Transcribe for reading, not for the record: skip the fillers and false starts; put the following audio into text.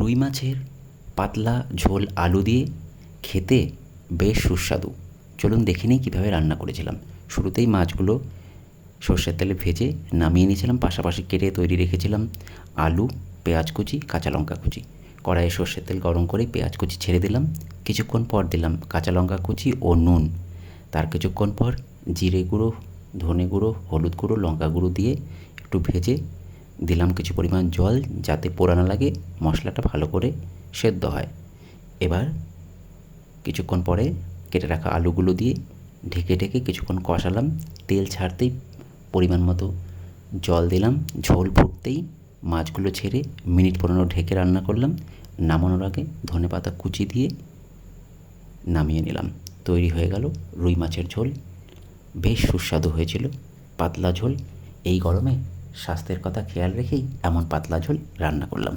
রুই মাছের পাতলা ঝোল আলু দিয়ে খেতে বেশ সুস্বাদু। চলুন দেখে নিই কীভাবে রান্না করেছিলাম। শুরুতেই মাছগুলো সর্ষের তেলে ভেজে নামিয়ে নিয়েছিলাম। পাশাপাশি কেটে তৈরি রেখেছিলাম আলু, পেঁয়াজ কুচি, কাঁচা লঙ্কা কুচি। কড়াইয়ে সর্ষের তেল গরম করে পেঁয়াজ কুচি ছেড়ে দিলাম। কিছুক্ষণ পর দিলাম কাঁচা লঙ্কা কুচি ও নুন। তার কিছুক্ষণ পর জিরে গুঁড়ো, ধনে গুঁড়ো, হলুদ গুঁড়ো, লঙ্কা গুঁড়ো দিয়ে একটু ভেজে দিলাম কিছু পরিমাণ জল, যাতে পোড়া না লাগে, মশলাটা ভালো করে সেদ্ধ হয়। এবার কিছুক্ষণ পরে কেটে রাখা আলুগুলো দিয়ে ঢেকে ঢেকে কিছুক্ষণ কষালাম। তেল ছাড়তেই পরিমাণ মতো জল দিলাম। ঝোল ফুটতেই মাছগুলো ছেড়ে মিনিট 15 ঢেকে রান্না করলাম। নামানোর আগে ধনেপাতা কুচি দিয়ে নামিয়ে নিলাম। তৈরি হয়ে গেল রুই মাছের ঝোল। বেশ সুস্বাদু হয়েছিল। পাতলা ঝোল। এই গরমে স্বাস্থ্যের কথা খেয়াল রেখেই এমন পাতলা ঝোল রান্না করলাম।